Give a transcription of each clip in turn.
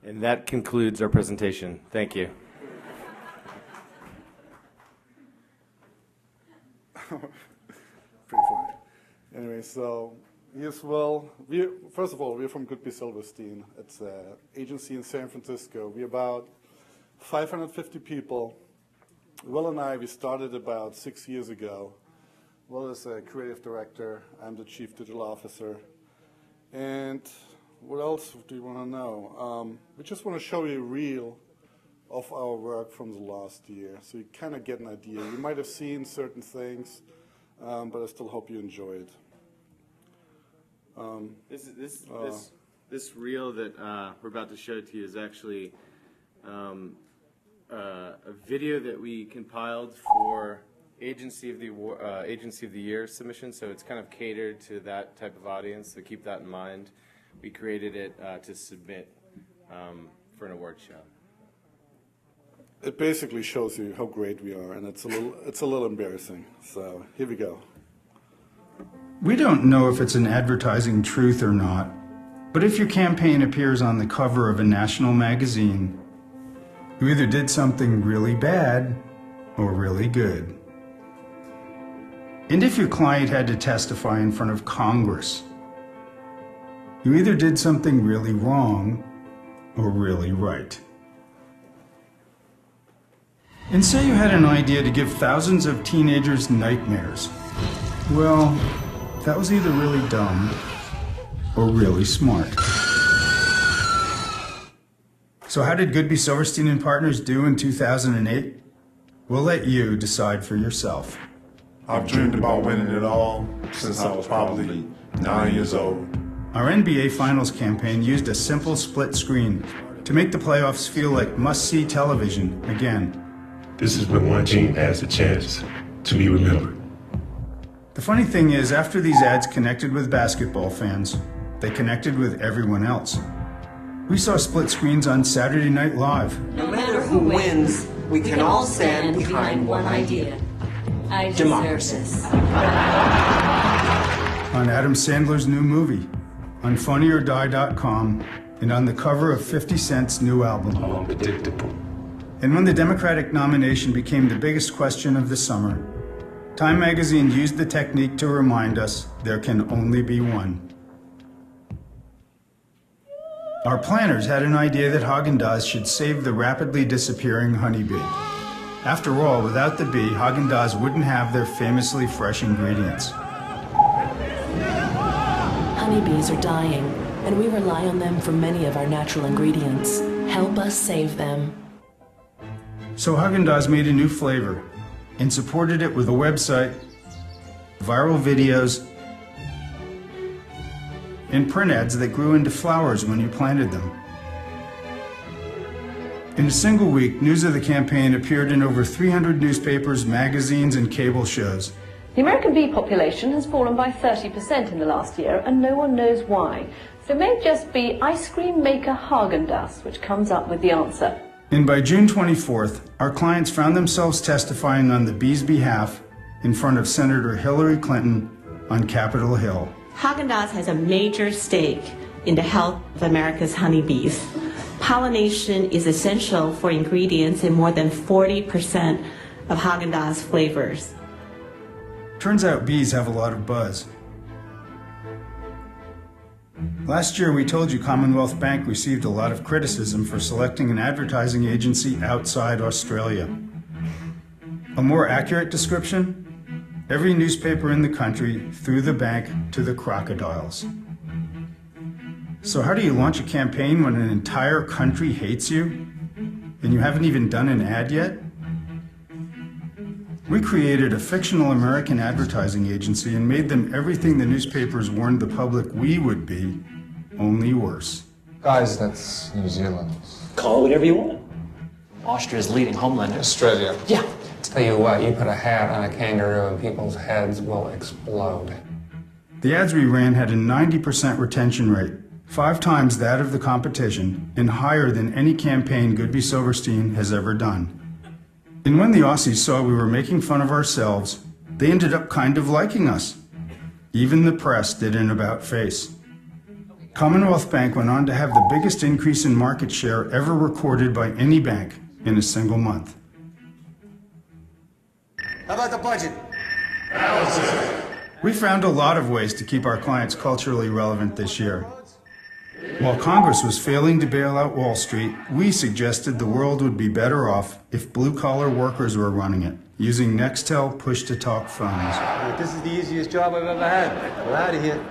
And that concludes our presentation. Thank you. Pretty funny. Anyway, so yes, well, first of all, we're from Goodby Silverstein. It's an agency in San Francisco. We're about 550 people. Will and I, we started about 6 years ago. Will is a creative director. I'm the chief digital officer. And what else do you want to know? We just want to show you a reel of our work from the last year, so you kind of get an idea. You might have seen certain things, but I still hope you enjoy it. This reel that we're about to show to you is actually a video that we compiled for Agency of the Year submission. So it's kind of catered to that type of audience. So keep that in mind. We created it to submit for an award show. It basically shows you how great we are, and it's a little embarrassing. So here we go. We don't know if it's an advertising truth or not, but if your campaign appears on the cover of a national magazine, you either did something really bad or really good. And if your client had to testify in front of Congress, you either did something really wrong or really right. And say you had an idea to give thousands of teenagers nightmares. Well, that was either really dumb or really smart. So how did Goodby Silverstein and Partners do in 2008? We'll let you decide for yourself. I've dreamed about winning it all since I was probably 9 years old. Our NBA Finals campaign used a simple split screen to make the playoffs feel like must-see television again. This is when one team has a chance to be remembered. The funny thing is, after these ads connected with basketball fans, they connected with everyone else. We saw split screens on Saturday Night Live. No matter who wins, we can all stand behind one idea. Democracy. On Adam Sandler's new movie, on funnyordie.com, and on the cover of 50 Cent's new album. Unpredictable. And when the Democratic nomination became the biggest question of the summer, Time magazine used the technique to remind us there can only be one. Our planners had an idea that Haagen-Dazs should save the rapidly disappearing honeybee. After all, without the bee, Haagen-Dazs wouldn't have their famously fresh ingredients. Honeybees are dying, and we rely on them for many of our natural ingredients. Help us save them. So Haagen-Dazs made a new flavor and supported it with a website, viral videos, and print ads that grew into flowers when you planted them. In a single week, news of the campaign appeared in over 300 newspapers, magazines, and cable shows. The American bee population has fallen by 30% in the last year, and no one knows why. So it may just be ice cream maker Haagen-Dazs which comes up with the answer. And by June 24th, our clients found themselves testifying on the bees' behalf in front of Senator Hillary Clinton on Capitol Hill. Haagen-Dazs has a major stake in the health of America's honeybees. Pollination is essential for ingredients in more than 40% of Haagen-Dazs flavors. Turns out bees have a lot of buzz. Last year, we told you Commonwealth Bank received a lot of criticism for selecting an advertising agency outside Australia. A more accurate description? Every newspaper in the country threw the bank to the crocodiles. So how do you launch a campaign when an entire country hates you and you haven't even done an ad yet? We created a fictional American advertising agency and made them everything the newspapers warned the public we would be, only worse. Guys, that's New Zealand. Call it whatever you want. Austria's leading homeland. Australia. Yeah. Tell you what, you put a hat on a kangaroo and people's heads will explode. The ads we ran had a 90% retention rate, 5 times that of the competition, and higher than any campaign Goodby Silverstein has ever done. And when the Aussies saw we were making fun of ourselves, they ended up kind of liking us. Even the press did an about face. Commonwealth Bank went on to have the biggest increase in market share ever recorded by any bank in a single month. How about the budget? We found a lot of ways to keep our clients culturally relevant this year. While Congress was failing to bail out Wall Street, we suggested the world would be better off if blue-collar workers were running it, using Nextel push-to-talk phones. This is the easiest job I've ever had. We're out of here.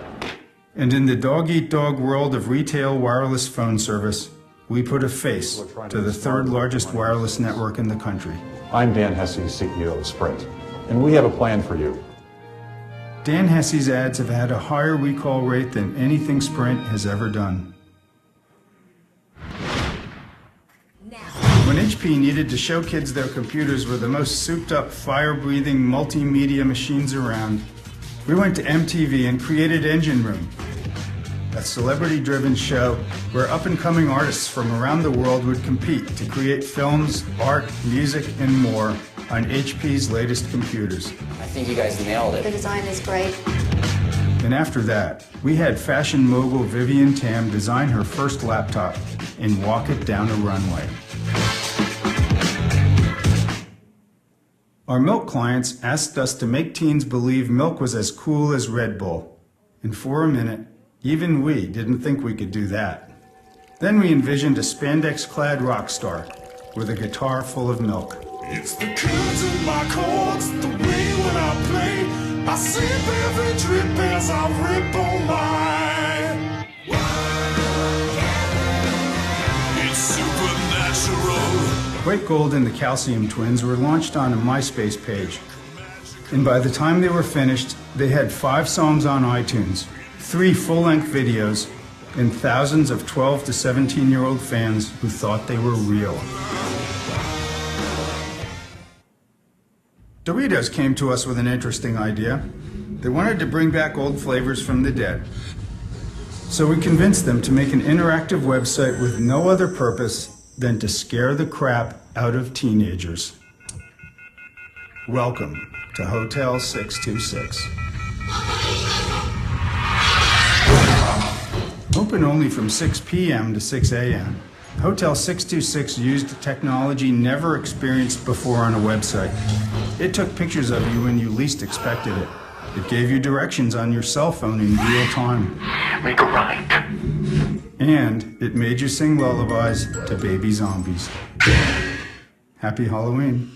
And in the dog-eat-dog world of retail wireless phone service, we put a face to the third largest wireless network in the country. I'm Dan Hesse, CEO of Sprint, and we have a plan for you. Dan Hesse's ads have had a higher recall rate than anything Sprint has ever done. When HP needed to show kids their computers were the most souped-up, fire-breathing multimedia machines around, we went to MTV and created Engine Room, a celebrity-driven show where up-and-coming artists from around the world would compete to create films, art, music, and more on HP's latest computers. I think you guys nailed it. The design is great. And after that, we had fashion mogul Vivian Tam design her first laptop and walk it down a runway. Our milk clients asked us to make teens believe milk was as cool as Red Bull. And for a minute, even we didn't think we could do that. Then we envisioned a spandex-clad rock star with a guitar full of milk. It's the curves in my chords, the way when I play. I sip every drip as I rip on mine. It's supernatural. White Gold and the Calcium Twins were launched on a MySpace page. And by the time they were finished, they had 5 songs on iTunes, 3 full-length videos, and thousands of 12 to 17-year-old fans who thought they were real. Doritos came to us with an interesting idea. They wanted to bring back old flavors from the dead. So we convinced them to make an interactive website with no other purpose than to scare the crap out of teenagers. Welcome to Hotel 626. Open only from 6 p.m. to 6 a.m., Hotel 626 used technology never experienced before on a website. It took pictures of you when you least expected it. It gave you directions on your cell phone in real time. Make a right. And it made you sing lullabies to baby zombies. Happy Halloween.